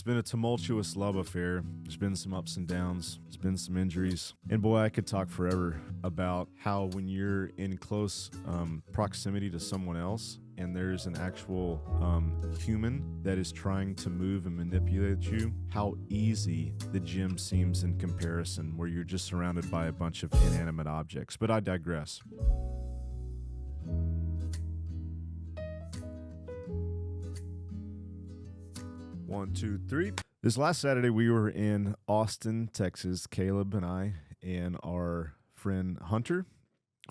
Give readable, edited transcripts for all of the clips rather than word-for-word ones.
It's been a tumultuous love affair. There's been some ups and downs. There's been some injuries. And boy, I could talk forever about how when you're in close proximity to someone else and there's an actual human that is trying to move and manipulate you, how easy the gym seems in comparison, where you're just surrounded by a bunch of inanimate objects. But I digress. One, two, three. This last Saturday, we were in Austin, Texas, Caleb and I, and our friend Hunter,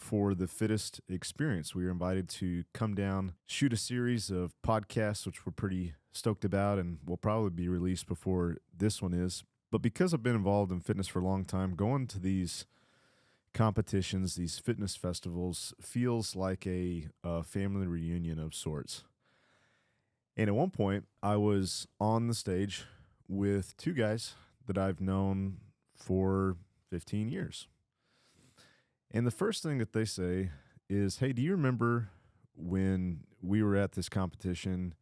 for the Fittest Experience. We were invited to come down, shoot a series of podcasts, which we're pretty stoked about and will probably be released before this one is. But because I've been involved in fitness for a long time, going to these competitions, these fitness festivals, feels like a family reunion of sorts. And at one point, I was on the stage with two guys that I've known for 15 years. And the first thing that they say is, hey, do you remember when we were at this competition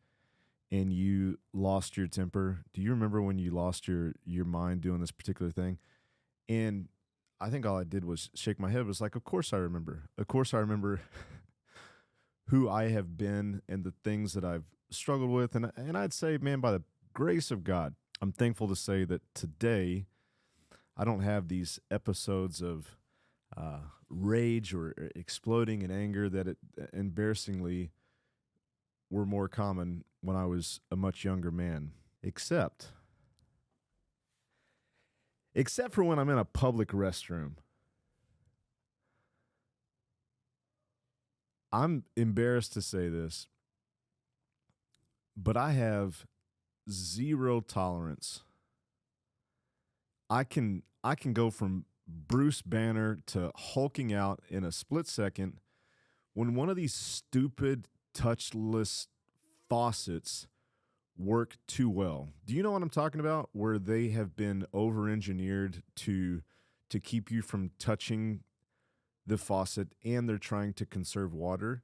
and you lost your temper? Do you remember when you lost your mind doing this particular thing? And I think all I did was shake my head. It was like, of course I remember. Of course I remember who I have been and the things that I've struggled with. And I'd say, man, by the grace of God, I'm thankful to say that today I don't have these episodes of rage or exploding in anger that embarrassingly were more common when I was a much younger man, except for when I'm in a public restroom. I'm embarrassed to say this, but I have zero tolerance. I can go from Bruce Banner to hulking out in a split second when one of these stupid touchless faucets work too well. Do you know what I'm talking about? Where they have been over-engineered to keep you from touching the faucet, and they're trying to conserve water.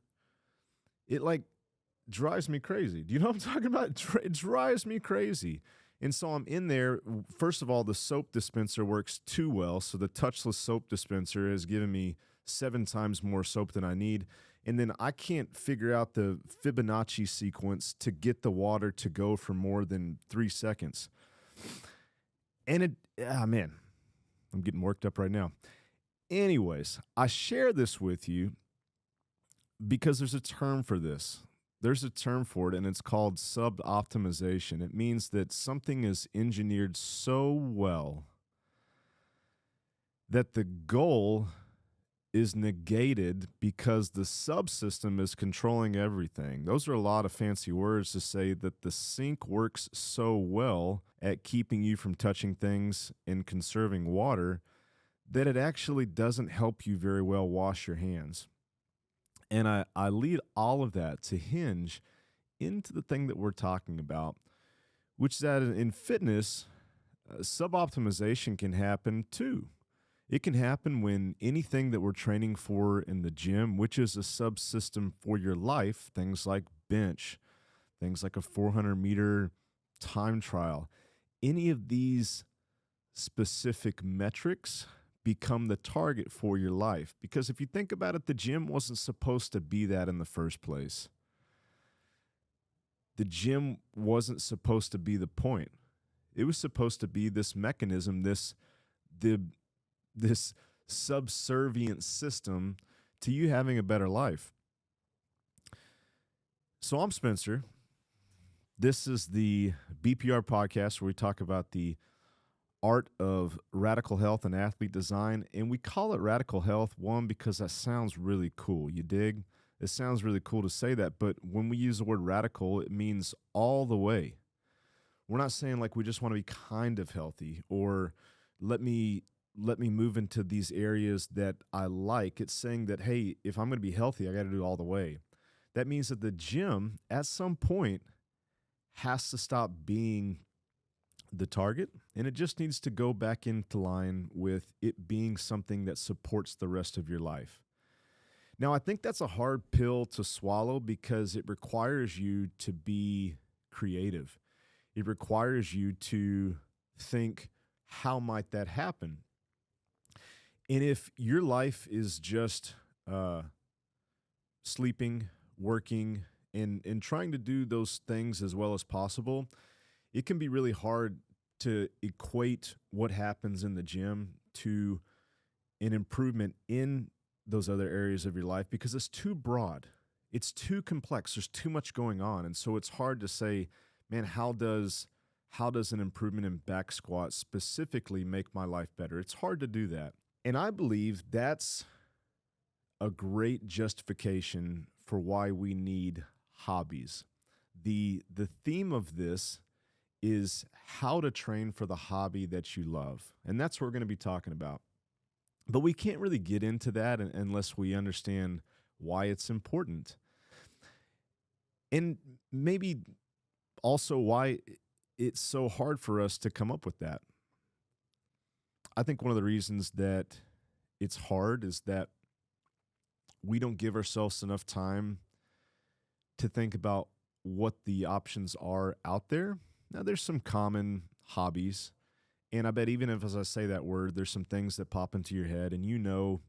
It drives me crazy. Do you know what I'm talking about? It drives me crazy. And so I'm in there. First of all, the soap dispenser works too well. So the touchless soap dispenser has given me 7 times more soap than I need. And then I can't figure out the Fibonacci sequence to get the water to go for more than 3 seconds. And man, I'm getting worked up right now. Anyways, I share this with you because there's a term for this. There's a term for it, and it's called sub-optimization. It means that something is engineered so well that the goal is negated because the subsystem is controlling everything. Those are a lot of fancy words to say that the sink works so well at keeping you from touching things and conserving water that it actually doesn't help you very well wash your hands. And I lead all of that to hinge into the thing that we're talking about, which is that in fitness, sub-optimization can happen too. It can happen when anything that we're training for in the gym, which is a subsystem for your life, things like bench, things like a 400-meter time trial, any of these specific metrics become the target for your life. Because if you think about it, the gym wasn't supposed to be that in the first place. The gym wasn't supposed to be the point. It was supposed to be this mechanism, this subservient system to you having a better life. So I'm Spencer. This is the BPR podcast where we talk about the art of radical health and athlete design. And we call it radical health, one, because that sounds really cool. You dig? It sounds really cool to say that. But when we use the word radical, it means all the way. We're not saying like we just want to be kind of healthy or let me move into these areas that I like. It's saying that, hey, if I'm going to be healthy, I got to do it all the way. That means that the gym at some point has to stop being the target, and it just needs to go back into line with it being something that supports the rest of your life. Now, I think that's a hard pill to swallow because it requires you to be creative. It requires you to think, how might that happen? And if your life is just sleeping, working, and trying to do those things as well as possible, it can be really hard to equate what happens in the gym to an improvement in those other areas of your life because it's too broad. It's too complex. There's too much going on. And so it's hard to say, man, how does an improvement in back squat specifically make my life better? It's hard to do that. And I believe that's a great justification for why we need hobbies. The theme of this is how to train for the hobby that you love. And that's what we're going to be talking about. But we can't really get into that unless we understand why it's important. And maybe also why it's so hard for us to come up with that. I think one of the reasons that it's hard is that we don't give ourselves enough time to think about what the options are out there. Now, there's some common hobbies, and I bet even if as I say that word, there's some things that pop into your head and you know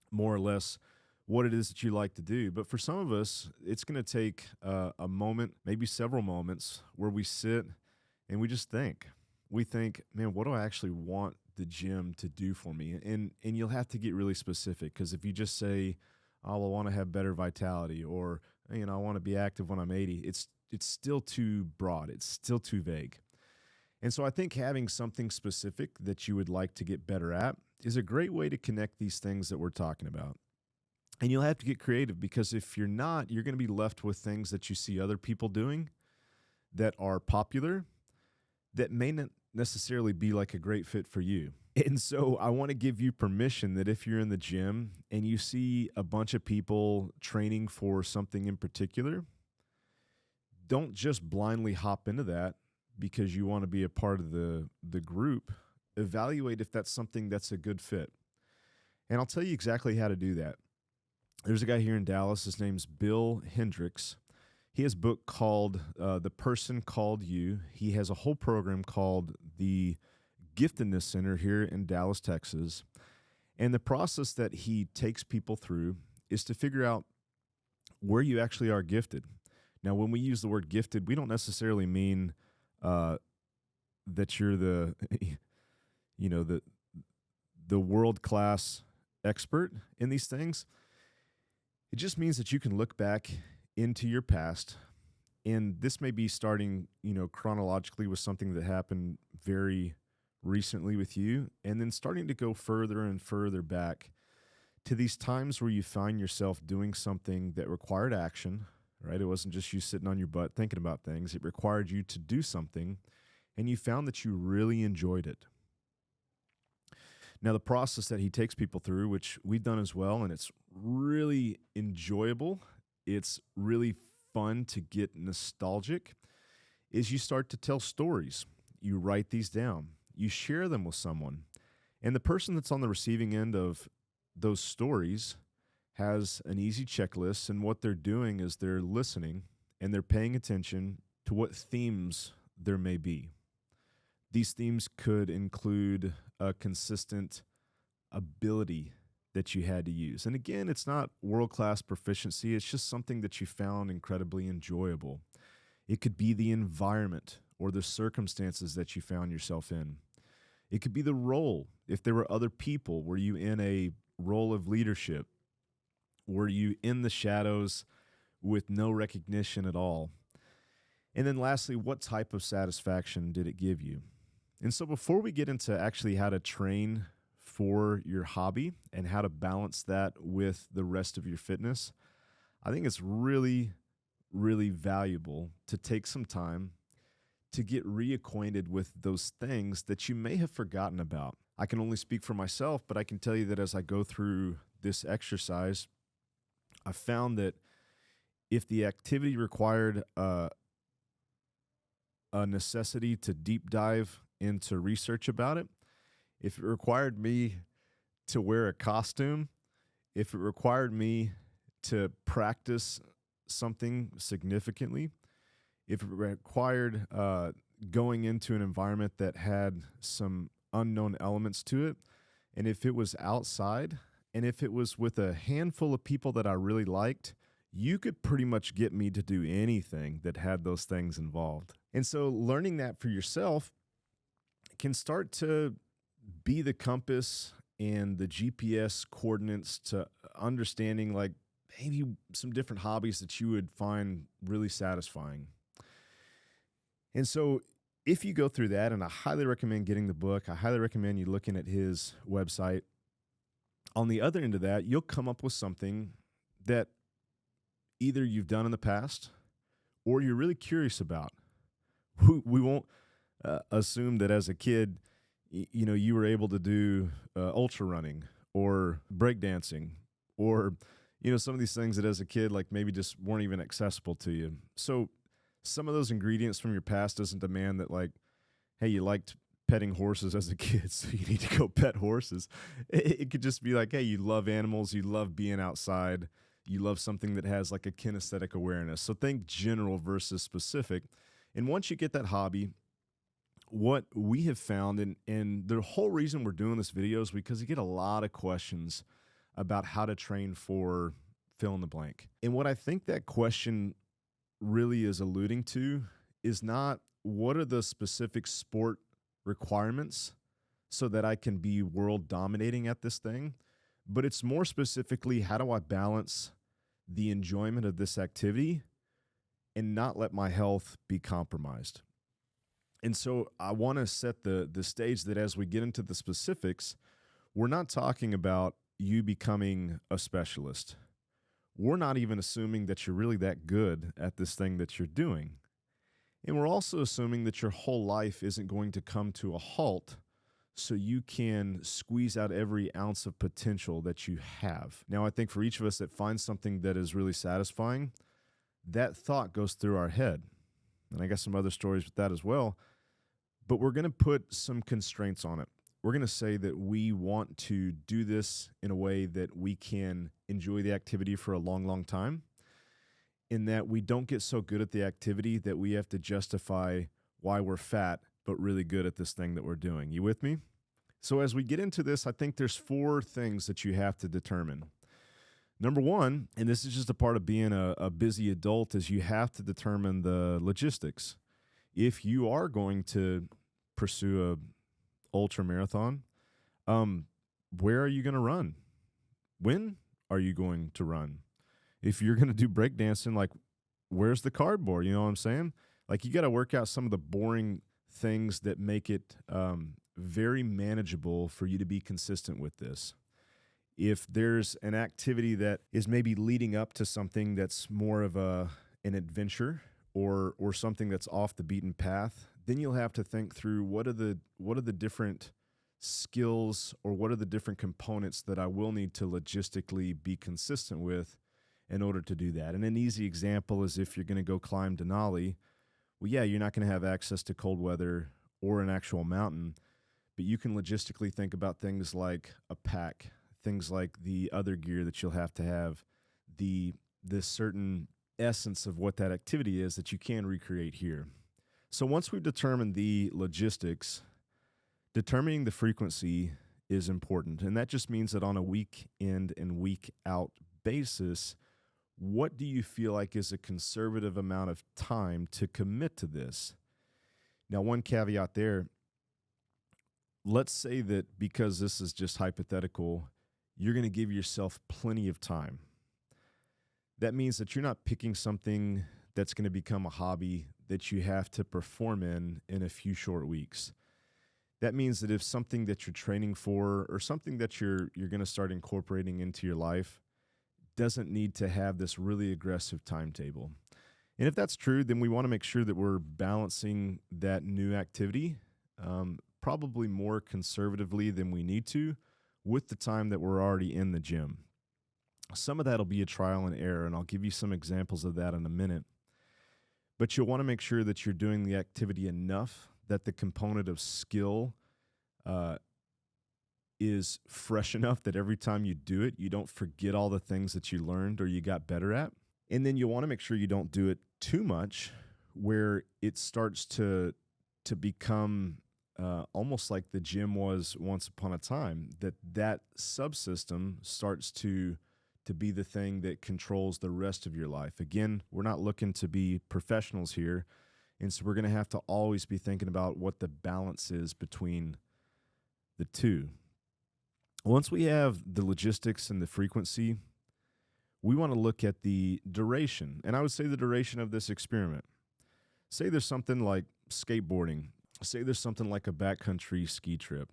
more or less what it is that you like to do. But for some of us, it's going to take a moment, maybe several moments, where we sit and we just think. We think, man, what do I actually want the gym to do for me? And you'll have to get really specific, because if you just say, oh, I want to have better vitality, or I want to be active when I'm 80, it's still too broad. It's still too vague. And so I think having something specific that you would like to get better at is a great way to connect these things that we're talking about. And you'll have to get creative, because if you're not, you're going to be left with things that you see other people doing that are popular that may not necessarily be like a great fit for you. And so I want to give you permission that if you're in the gym and you see a bunch of people training for something in particular, don't just blindly hop into that because you want to be a part of the group. Evaluate if that's something that's a good fit. And I'll tell you exactly how to do that. There's a guy here in Dallas. His name's Bill Hendricks. He has a book called The Person Called You. He has a whole program called the Giftedness Center here in Dallas, Texas. And the process that he takes people through is to figure out where you actually are gifted. Now, when we use the word gifted, we don't necessarily mean that you're the world-class expert in these things. It just means that you can look back into your past, and this may be starting, chronologically with something that happened very recently with you, and then starting to go further and further back to these times where you find yourself doing something that required action, right? It wasn't just you sitting on your butt thinking about things. It required you to do something, and you found that you really enjoyed it. Now, the process that he takes people through, which we've done as well, and it's really enjoyable, it's really fun to get nostalgic, is you start to tell stories. You write these down. You share them with someone. And the person that's on the receiving end of those stories has an easy checklist, and what they're doing is they're listening and they're paying attention to what themes there may be. These themes could include a consistent ability that you had to use. And again, it's not world-class proficiency. It's just something that you found incredibly enjoyable. It could be the environment or the circumstances that you found yourself in. It could be the role. If there were other people, were you in a role of leadership? Were you in the shadows with no recognition at all? And then lastly, what type of satisfaction did it give you? And so before we get into actually how to train for your hobby and how to balance that with the rest of your fitness, I think it's really, really valuable to take some time to get reacquainted with those things that you may have forgotten about. I can only speak for myself, but I can tell you that as I go through this exercise, I found that if the activity required a necessity to deep dive into research about it, if it required me to wear a costume, if it required me to practice something significantly, if it required going into an environment that had some unknown elements to it, and if it was outside, and if it was with a handful of people that I really liked, you could pretty much get me to do anything that had those things involved. And so learning that for yourself can start to be the compass and the GPS coordinates to understanding like maybe some different hobbies that you would find really satisfying. And so if you go through that, and I highly recommend getting the book, I highly recommend you looking at his website. On the other end of that, you'll come up with something that either you've done in the past or you're really curious about. We won't assume that as a kid, you were able to do ultra running or breakdancing or, some of these things that as a kid, like maybe just weren't even accessible to you. So some of those ingredients from your past doesn't demand that like, hey, you liked petting horses as a kid, so you need to go pet horses. It could just be like, hey, you love animals, you love being outside, you love something that has like a kinesthetic awareness. So think general versus specific. And once you get that hobby, what we have found, and the whole reason we're doing this video is because you get a lot of questions about how to train for fill in the blank. And what I think that question really is alluding to is not what are the specific sport requirements so that I can be world dominating at this thing, but it's more specifically, how do I balance the enjoyment of this activity and not let my health be compromised? And so I want to set the stage that as we get into the specifics, we're not talking about you becoming a specialist. We're not even assuming that you're really that good at this thing that you're doing. And we're also assuming that your whole life isn't going to come to a halt so you can squeeze out every ounce of potential that you have. Now, I think for each of us that finds something that is really satisfying, that thought goes through our head. And I got some other stories with that as well. But we're going to put some constraints on it. We're going to say that we want to do this in a way that we can enjoy the activity for a long, long time, in that we don't get so good at the activity that we have to justify why we're fat but really good at this thing that we're doing. You with me? So as we get into this, I think there's 4 things that you have to determine. Number one, and this is just a part of being a busy adult, is you have to determine the logistics. If you are going to pursue a ultra marathon, where are you going to run? When are you going to run? If you're going to do breakdancing, like, where's the cardboard? You know what I'm saying? Like, you got to work out some of the boring things that make it very manageable for you to be consistent with this. If there's an activity that is maybe leading up to something that's more of an adventure or something that's off the beaten path, then you'll have to think through what are the different skills or what are the different components that I will need to logistically be consistent with in order to do that. And an easy example is if you're going to go climb Denali, well, yeah, you're not going to have access to cold weather or an actual mountain, but you can logistically think about things like a pack, things like the other gear that you'll have to have, this certain essence of what that activity is that you can recreate here. So once we've determined the logistics, determining the frequency is important. And that just means that on a week in and week out basis, what do you feel like is a conservative amount of time to commit to this? Now, one caveat there, let's say that because this is just hypothetical, you're going to give yourself plenty of time. That means that you're not picking something that's going to become a hobby that you have to perform in a few short weeks. That means that if something that you're training for or something that you're going to start incorporating into your life doesn't need to have this really aggressive timetable. And if that's true, then we want to make sure that we're balancing that new activity probably more conservatively than we need to with the time that we're already in the gym. Some of that will be a trial and error, and I'll give you some examples of that in a minute. But you'll want to make sure that you're doing the activity enough that the component of skill is fresh enough that every time you do it, you don't forget all the things that you learned or you got better at. And then you'll want to make sure you don't do it too much where it starts to become almost like the gym was once upon a time, that subsystem starts to be the thing that controls the rest of your life. Again, we're not looking to be professionals here, and so we're going to have to always be thinking about what the balance is between the two. Once we have the logistics and the frequency, we want to look at the duration. And I would say the duration of this experiment. Say there's something like skateboarding. Say there's something like a backcountry ski trip.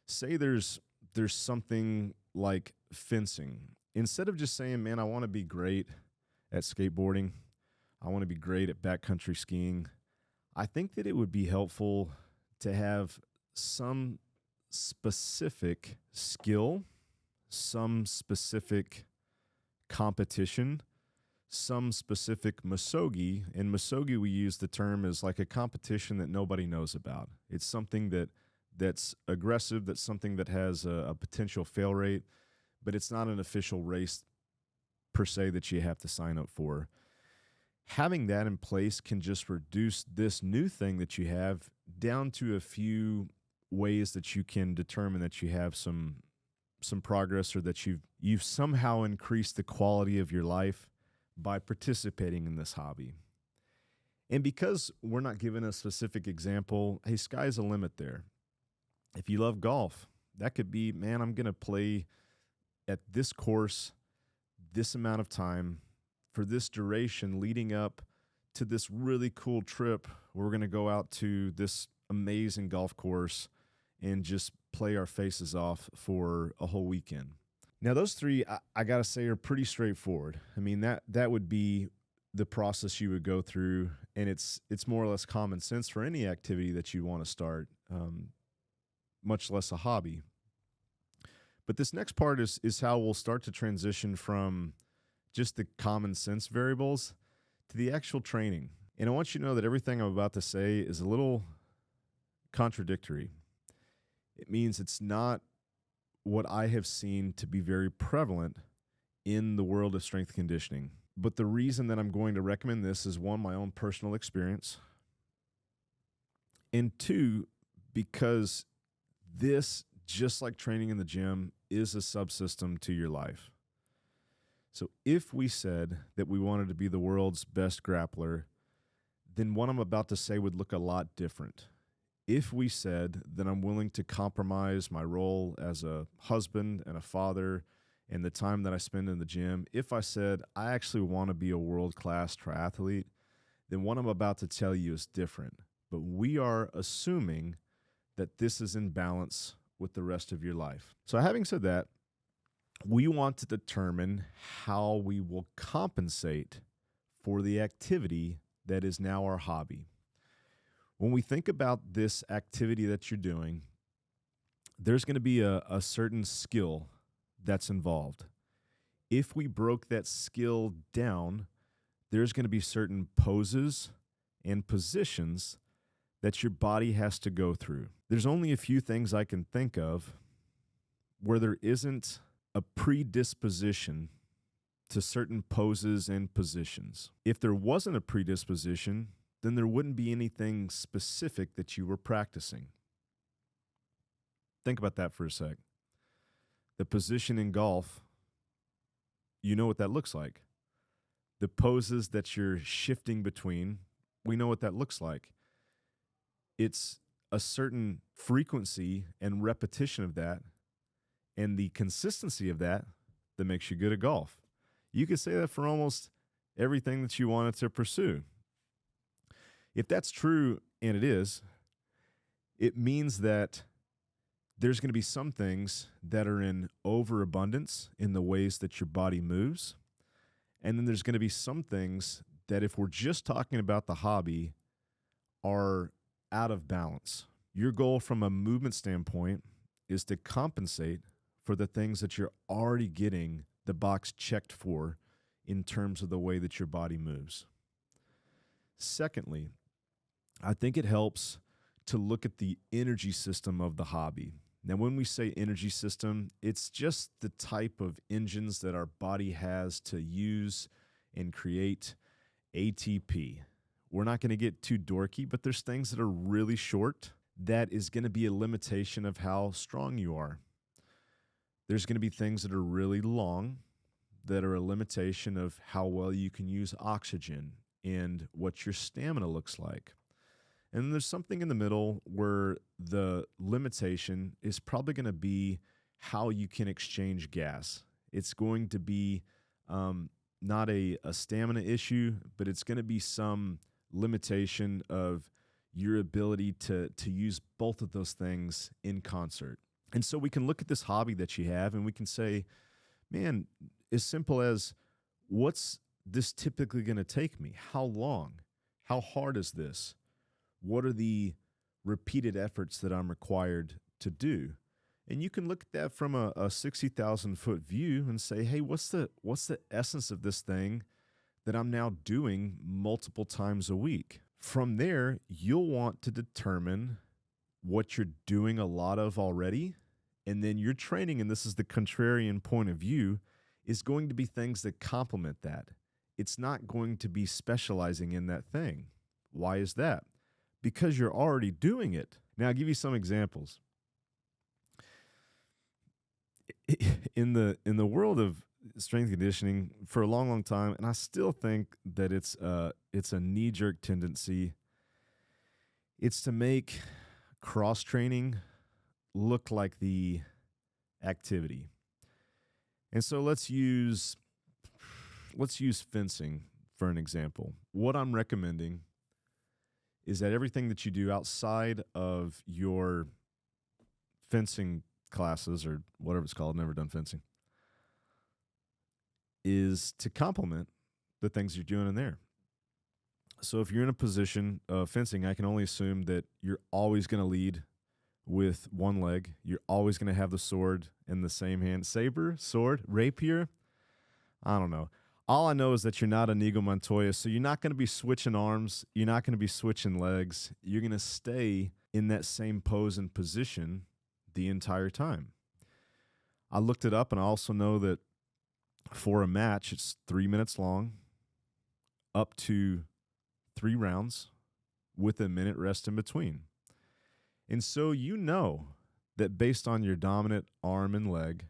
Say there's something like fencing. Instead of just saying, man, I want to be great at skateboarding, I want to be great at backcountry skiing, I think that it would be helpful to have some specific skill, some specific competition, some specific misogi. In misogi, we use the term as like a competition that nobody knows about. It's something that's aggressive, that's something that has a potential fail rate, but it's not an official race per se that you have to sign up for. Having that in place can just reduce this new thing that you have down to a few ways that you can determine that you have some progress, or that you've somehow increased the quality of your life by participating in this hobby. And because we're not given a specific example, hey, sky's the limit there. If you love golf, that could be, man, I'm going to play at this course this amount of time for this duration leading up to this really cool trip. We're going to go out to this amazing golf course and just play our faces off for a whole weekend. Now, those three, I got to say, are pretty straightforward. I mean, that would be the process you would go through, and it's more or less common sense for any activity that you want to start, much less a hobby. But this next part is how we'll start to transition from just the common sense variables to the actual training. And I want you to know that everything I'm about to say is a little contradictory. It means it's not what I have seen to be very prevalent in the world of strength conditioning. But the reason that I'm going to recommend this is, one, my own personal experience, and two, because this, just like training in the gym, is a subsystem to your life. So if we said that we wanted to be the world's best grappler, then what I'm about to say would look a lot different. If we said that I'm willing to compromise my role as a husband and a father and the time that I spend in the gym, if I said I actually want to be a world-class triathlete, then what I'm about to tell you is different. But we are assuming that this is in balance with the rest of your life. So having said that, we want to determine how we will compensate for the activity that is now our hobby. When we think about this activity that you're doing, there's going to be a certain skill that's involved. If we broke that skill down, there's going to be certain poses and positions that your body has to go through. There's only a few things I can think of where there isn't a predisposition to certain poses and positions. If there wasn't a predisposition, then there wouldn't be anything specific that you were practicing. Think about that for a sec. The position in golf, you know what that looks like. The poses that you're shifting between, we know what that looks like. It's a certain frequency and repetition of that and the consistency of that makes you good at golf. You could say that for almost everything that you wanted to pursue. If that's true, and it is, it means that there's going to be some things that are in overabundance in the ways that your body moves. And then there's going to be some things that, if we're just talking about the hobby, are out of balance. Your goal from a movement standpoint is to compensate for the things that you're already getting the box checked for in terms of the way that your body moves. Secondly, I think it helps to look at the energy system of the hobby. Now, when we say energy system, it's just the type of engines that our body has to use and create ATP, We're not going to get too dorky, but there's things that are really short that is going to be a limitation of how strong you are. There's going to be things that are really long that are a limitation of how well you can use oxygen and what your stamina looks like. And then there's something in the middle where the limitation is probably going to be how you can exchange gas. It's going to be not a stamina issue, but it's going to be some limitation of your ability to use both of those things in concert. And so we can look at this hobby that you have and we can say, man, as simple as, what's this typically going to take me? How long? How hard is this? What are the repeated efforts that I'm required to do? And you can look at that from a 60,000 foot view and say, hey, what's the essence of this thing that I'm now doing multiple times a week? From there, you'll want to determine what you're doing a lot of already. And then your training, and this is the contrarian point of view, is going to be things that complement that. It's not going to be specializing in that thing. Why is that? Because you're already doing it. Now, I'll give you some examples. In the world of strength conditioning, for a long, long time, and I still think that it's a knee-jerk tendency, it's to make cross-training look like the activity. And so let's use fencing for an example. What I'm recommending is that everything that you do outside of your fencing classes, or whatever it's called, never done fencing, is to complement the things you're doing in there. So if you're in a position of fencing, I can only assume that you're always going to lead with one leg. You're always going to have the sword in the same hand. Saber, sword, rapier, I don't know. All I know is that you're not Inigo Montoya, so you're not going to be switching arms. You're not going to be switching legs. You're going to stay in that same pose and position the entire time. I looked it up, and I also know that for a match, it's 3 minutes long, up to 3 rounds, with a minute rest in between. And so you know that based on your dominant arm and leg,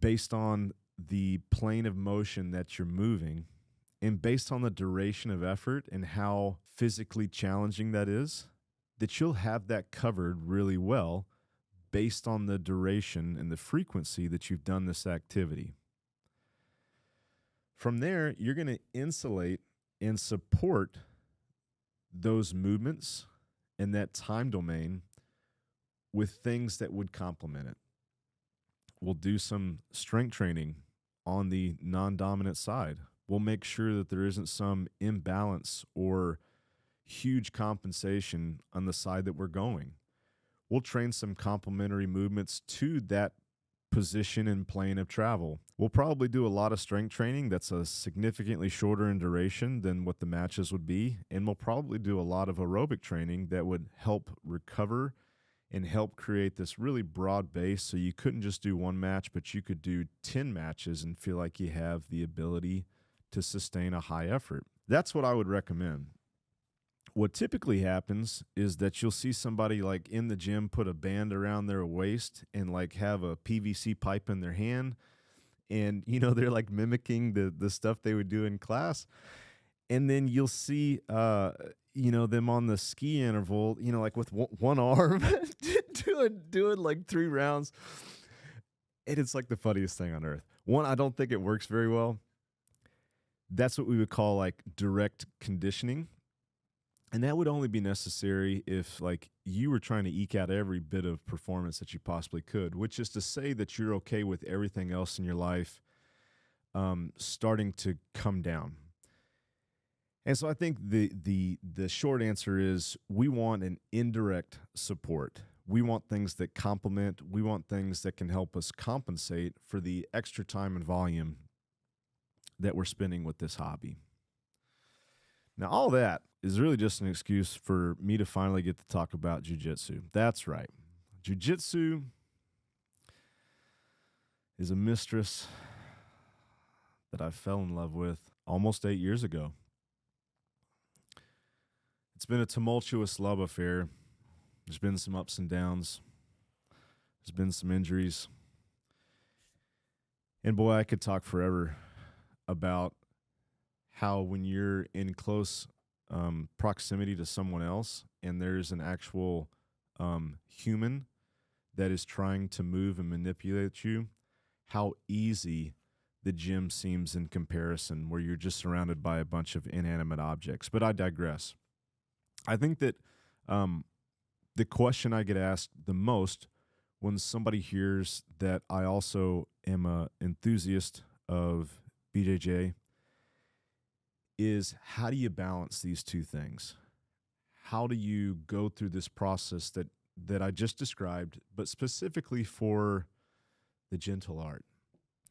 based on the plane of motion that you're moving, and based on the duration of effort and how physically challenging that is, that you'll have that covered really well based on the duration and the frequency that you've done this activity. From there, you're going to insulate and support those movements and that time domain with things that would complement it. We'll do some strength training on the non-dominant side. We'll make sure that there isn't some imbalance or huge compensation on the side that we're going. We'll train some complementary movements to that position and plane of travel. We'll probably do a lot of strength training that's a significantly shorter in duration than what the matches would be, and we'll probably do a lot of aerobic training that would help recover and help create this really broad base, so you couldn't just do one match, but you could do 10 matches and feel like you have the ability to sustain a high effort. That's what I would recommend. What typically happens is that you'll see somebody like in the gym put a band around their waist and like have a PVC pipe in their hand, and they're like mimicking the stuff they would do in class. And then you'll see them on the ski interval, like with one arm doing like 3 rounds. And it's like the funniest thing on earth. One, I don't think it works very well. That's what we would call like direct conditioning. And that would only be necessary if like you were trying to eke out every bit of performance that you possibly could, which is to say that you're okay with everything else in your life starting to come down. And so I think the short answer is we want an indirect support. We want things that complement. We want things that can help us compensate for the extra time and volume that we're spending with this hobby. Now, all that is really just an excuse for me to finally get to talk about jiu-jitsu. That's right. Jiu-jitsu is a mistress that I fell in love with almost 8 years ago. It's been a tumultuous love affair. There's been some ups and downs. There's been some injuries. And boy, I could talk forever about how when you're in close proximity to someone else and there's an actual human that is trying to move and manipulate you, how easy the gym seems in comparison, where you're just surrounded by a bunch of inanimate objects. But I digress. I think that the question I get asked the most when somebody hears that I also am an enthusiast of BJJ is, how do you balance these two things? How do you go through this process that I just described, but specifically for the gentle art,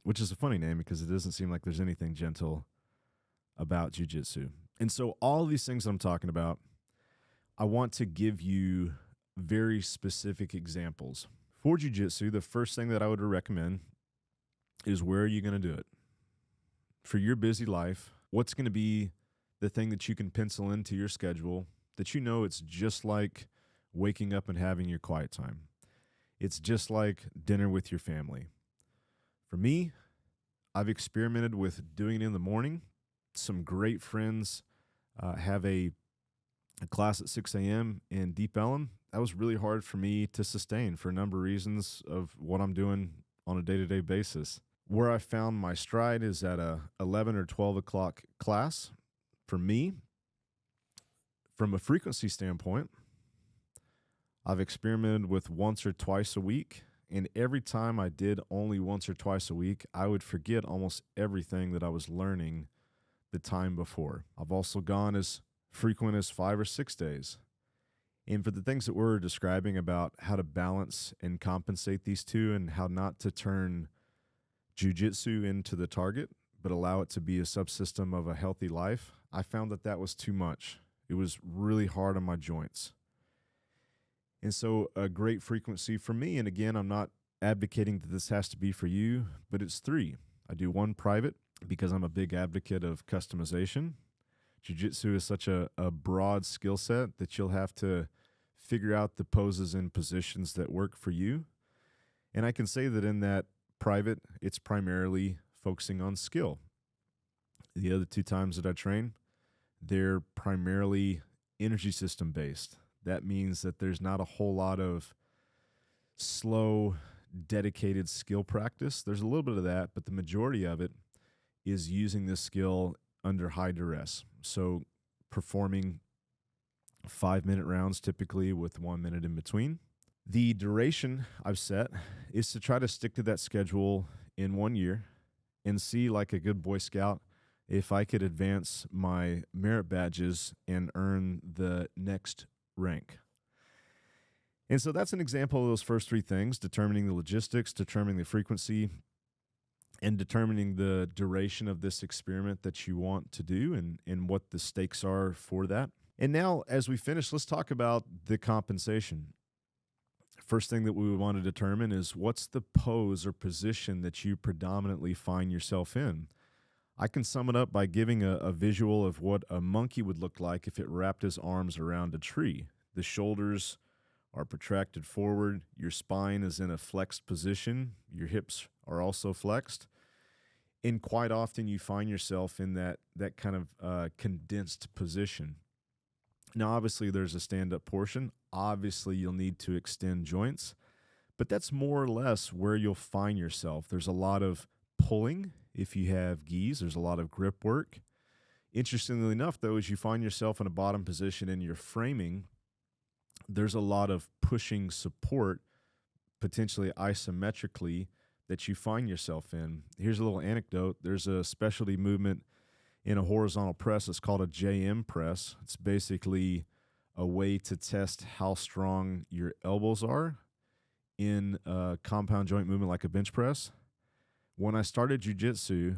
which is a funny name because it doesn't seem like there's anything gentle about jiu-jitsu. And so all of these things I'm talking about, I want to give you very specific examples. For jiu-jitsu, the first thing that I would recommend is, where are you going to do it? For your busy life, what's going to be the thing that you can pencil into your schedule that you know it's just like waking up and having your quiet time? It's just like dinner with your family. For me, I've experimented with doing it in the morning. Some great friends have a class at 6 a.m. in Deep Ellum. That was really hard for me to sustain for a number of reasons of what I'm doing on a day-to-day basis. Where I found my stride is at a 11 or 12 o'clock class. For me, from a frequency standpoint, I've experimented with once or twice a week, and every time I did only once or twice a week, I would forget almost everything that I was learning the time before. I've also gone as frequent as 5 or 6 days. And for the things that we're describing about how to balance and compensate these two and how not to turn jiu-jitsu into the target, but allow it to be a subsystem of a healthy life, I found that was too much. It was really hard on my joints. And so a great frequency for me, and again, I'm not advocating that this has to be for you, but it's 3. I do 1 private because I'm a big advocate of customization. Jiu-jitsu is such a broad skill set that you'll have to figure out the poses and positions that work for you. And I can say that in that private, it's primarily focusing on skill. The other 2 times that I train, they're primarily energy system based. That means that there's not a whole lot of slow, dedicated skill practice. There's a little bit of that, but the majority of it is using this skill under high duress. So performing 5-minute rounds typically with 1 minute in between. The duration I've set is to try to stick to that schedule in 1 year and see, like a good Boy Scout, if I could advance my merit badges and earn the next rank. And so that's an example of those first 3 things: determining the logistics, determining the frequency, and determining the duration of this experiment that you want to do and what the stakes are for that. And now, as we finish, let's talk about the compensation. First thing that we would want to determine is, what's the pose or position that you predominantly find yourself in? I can sum it up by giving a visual of what a monkey would look like if it wrapped his arms around a tree. The shoulders are protracted forward. Your spine is in a flexed position. Your hips are also flexed. And quite often you find yourself in that kind of condensed position. Now, obviously, there's a stand-up portion. Obviously, you'll need to extend joints, but that's more or less where you'll find yourself. There's a lot of pulling if you have gis. There's a lot of grip work. Interestingly enough, though, as you find yourself in a bottom position in your framing, there's a lot of pushing support, potentially isometrically, that you find yourself in. Here's a little anecdote. There's a specialty movement in a horizontal press. It's called a JM press. It's basically a way to test how strong your elbows are in a compound joint movement like a bench press. When I started jiu-jitsu,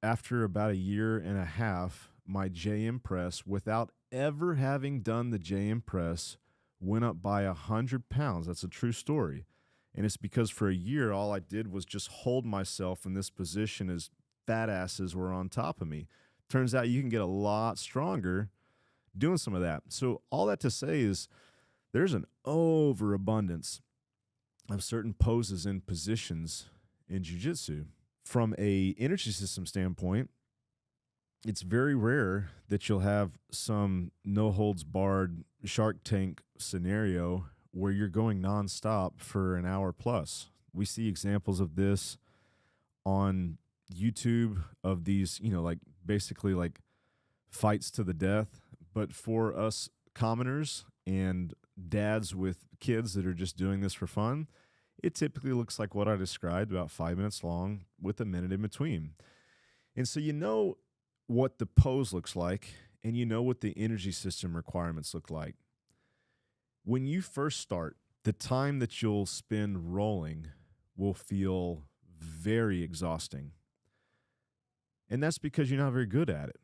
after about 1.5 years, my JM press, without ever having done the JM press, went up by 100 pounds. That's a true story. And it's because for 1 year, all I did was just hold myself in this position as fat asses were on top of me. Turns out you can get a lot stronger doing some of that. So all that to say is there's an overabundance of certain poses and positions in jiu-jitsu. From a energy system standpoint, it's very rare that you'll have some no holds barred Shark Tank scenario where you're going nonstop for an hour plus. We see examples of this on YouTube of these, like basically like fights to the death. But for us commoners and dads with kids that are just doing this for fun, it typically looks like what I described, about 5 minutes long with a minute in between. And so you know what the pose looks like, and you know what the energy system requirements look like. When you first start, the time that you'll spend rolling will feel very exhausting. And that's because you're not very good at it.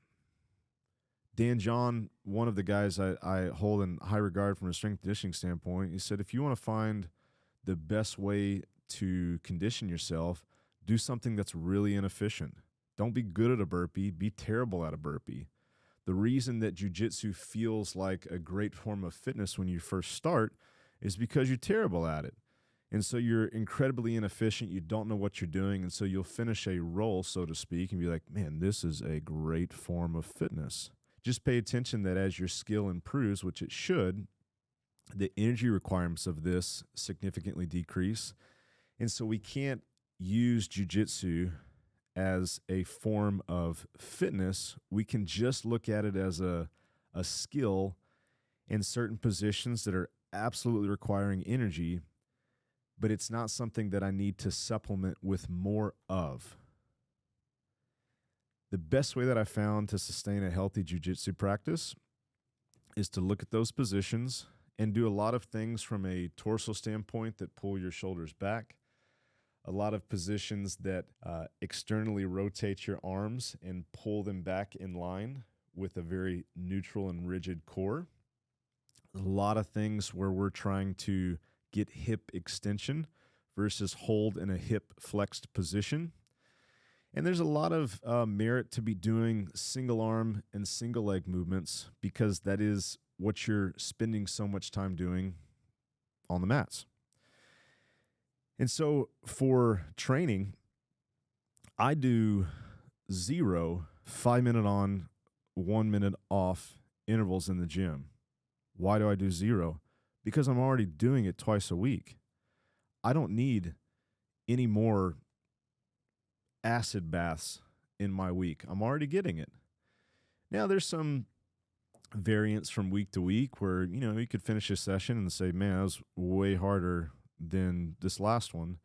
Dan John, one of the guys I hold in high regard from a strength conditioning standpoint, he said, if you want to find the best way to condition yourself, do something that's really inefficient. Don't be good at a burpee, be terrible at a burpee. The reason that jiu-jitsu feels like a great form of fitness when you first start is because you're terrible at it. And so you're incredibly inefficient. You don't know what you're doing. And so you'll finish a roll, so to speak, and be like, man, this is a great form of fitness. Just pay attention that as your skill improves, which it should, the energy requirements of this significantly decrease. And so we can't use jiu-jitsu as a form of fitness. We can just look at it as a skill in certain positions that are absolutely requiring energy, but it's not something that I need to supplement with more of. The best way that I found to sustain a healthy jiu-jitsu practice is to look at those positions and do a lot of things from a torso standpoint that pull your shoulders back, a lot of positions that externally rotate your arms and pull them back in line with a very neutral and rigid core. A lot of things where we're trying to get hip extension versus hold in a hip flexed position. And there's a lot of merit to be doing single arm and single leg movements because that is what you're spending so much time doing on the mats. And so for training, I do 0 5-minute on, 1 minute off intervals in the gym. Why do I do 0? Because I'm already doing it twice a week. I don't need any more acid baths in my week. I'm already getting it. Now there's some variance from week to week where, you could finish a session and say, man, that was way harder than this last one.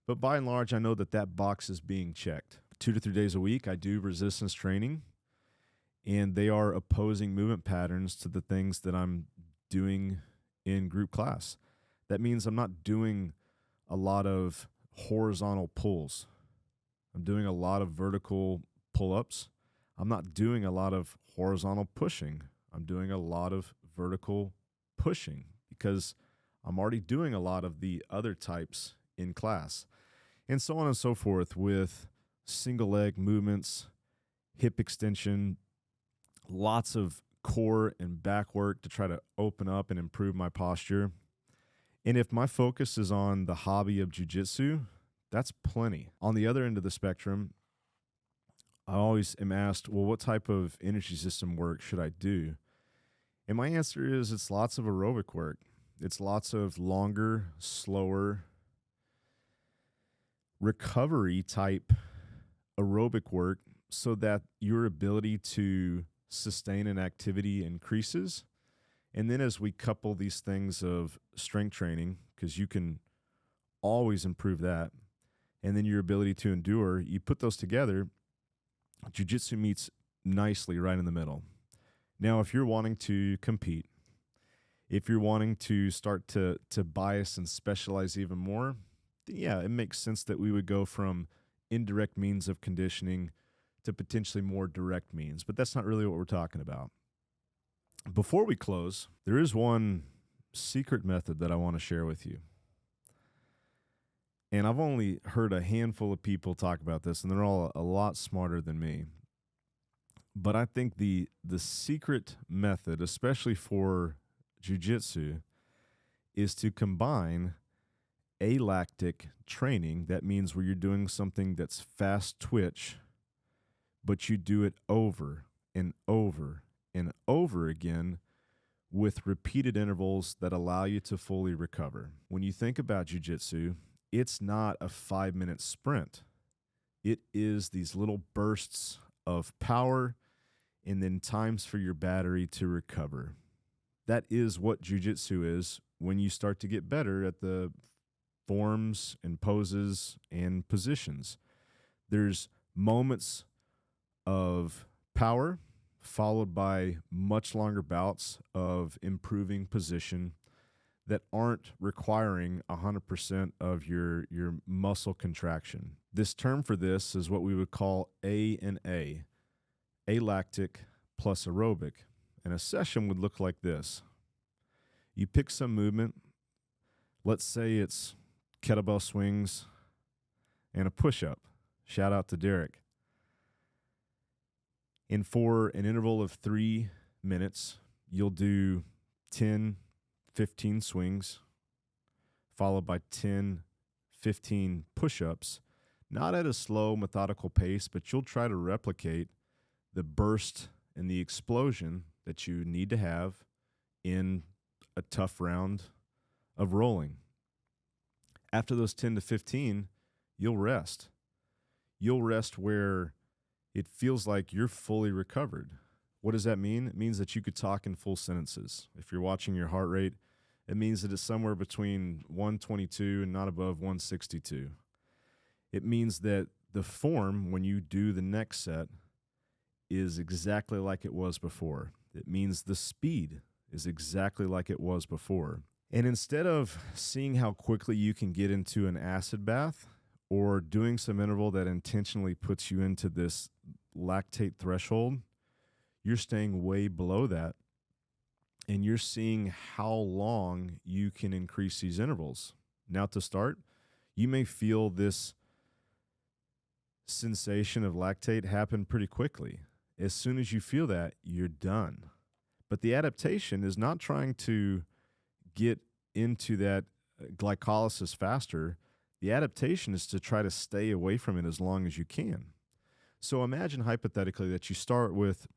But by and large, I know that box is being checked. 2 to 3 days a week, I do resistance training, and they are opposing movement patterns to the things that I'm doing in group class. That means I'm not doing a lot of horizontal pulls. I'm doing a lot of vertical pull-ups. I'm not doing a lot of horizontal pushing. I'm doing a lot of vertical pushing because I'm already doing a lot of the other types in class. And so on and so forth with single leg movements, hip extension, lots of core and back work to try to open up and improve my posture. And if my focus is on the hobby of jiu-jitsu, that's plenty. On the other end of the spectrum, I always am asked, well, what type of energy system work should I do? And my answer is it's lots of aerobic work. It's lots of longer, slower, recovery type aerobic work so that your ability to sustain an activity increases. And then as we couple these things of strength training, because you can always improve that, and then your ability to endure, you put those together, jiu-jitsu meets nicely right in the middle. Now, if you're wanting to compete, if you're wanting to start to bias and specialize even more, then yeah, it makes sense that we would go from indirect means of conditioning to potentially more direct means. But that's not really what we're talking about. Before we close, there is one secret method that I want to share with you. And I've only heard a handful of people talk about this, and they're all a lot smarter than me. But I think the secret method, especially for jiu-jitsu, is to combine alactic training. That means where you're doing something that's fast twitch, but you do it over and over and over again with repeated intervals that allow you to fully recover. When you think about jiu-jitsu, it's not a 5-minute sprint. It is these little bursts of power and then times for your battery to recover. That is what jiu-jitsu is when you start to get better at the forms and poses and positions. There's moments of power followed by much longer bouts of improving position that aren't requiring 100% of your muscle contraction. This term for this is what we would call A and A, alactic plus aerobic. And a session would look like this. You pick some movement. Let's say it's kettlebell swings and a push-up. Shout out to Derek. And for an interval of 3 minutes, you'll do 10, 15 swings, followed by 10, 15 push-ups, not at a slow, methodical pace, but you'll try to replicate the burst and the explosion that you need to have in a tough round of rolling. After those 10 to 15, you'll rest. You'll rest where it feels like you're fully recovered. What does that mean? It means that you could talk in full sentences. If you're watching your heart rate, it means that it's somewhere between 122 and not above 162. It means that the form, when you do the next set, is exactly like it was before. It means the speed is exactly like it was before. And instead of seeing how quickly you can get into an acid bath or doing some interval that intentionally puts you into this lactate threshold, you're staying way below that. And you're seeing how long you can increase these intervals. Now to start, you may feel this sensation of lactate happen pretty quickly. As soon as you feel that, you're done. But the adaptation is not trying to get into that glycolysis faster. The adaptation is to try to stay away from it as long as you can. So imagine hypothetically that you start with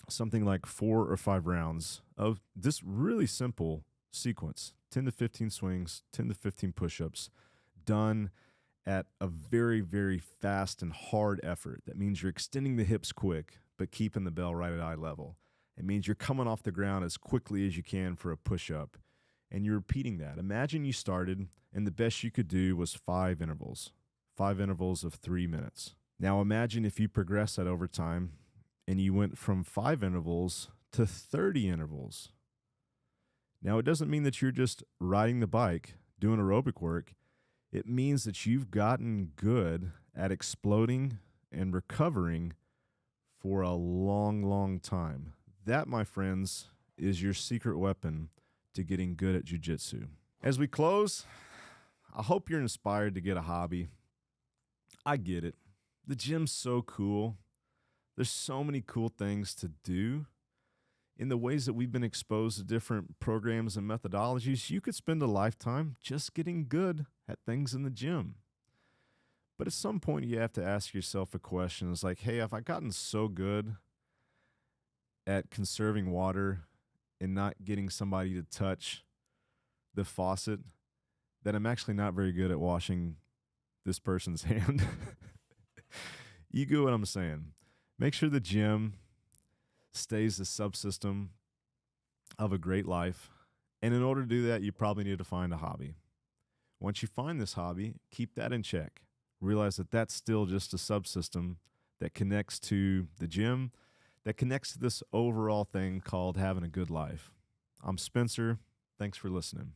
something like 4 or 5 rounds of this really simple sequence, 10 to 15 swings, 10 to 15 push-ups, done at a very, very fast and hard effort. That means you're extending the hips quick, but keeping the bell right at eye level. It means you're coming off the ground as quickly as you can for a push-up, and you're repeating that. Imagine you started, and the best you could do was 5 intervals of 3 minutes. Now imagine if you progress that over time, and you went from 5 intervals to 30 intervals. Now, it doesn't mean that you're just riding the bike, doing aerobic work. It means that you've gotten good at exploding and recovering for a long, long time. That, my friends, is your secret weapon to getting good at jiu-jitsu. As we close, I hope you're inspired to get a hobby. I get it. The gym's so cool. There's so many cool things to do. In the ways that we've been exposed to different programs and methodologies, you could spend a lifetime just getting good at things in the gym. But at some point, you have to ask yourself a question. It's like, hey, have I gotten so good at conserving water and not getting somebody to touch the faucet that I'm actually not very good at washing this person's hand? You get what I'm saying. Make sure the gym stays the subsystem of a great life. And in order to do that, you probably need to find a hobby. Once you find this hobby, keep that in check. Realize that that's still just a subsystem that connects to the gym, that connects to this overall thing called having a good life. I'm Spencer. Thanks for listening.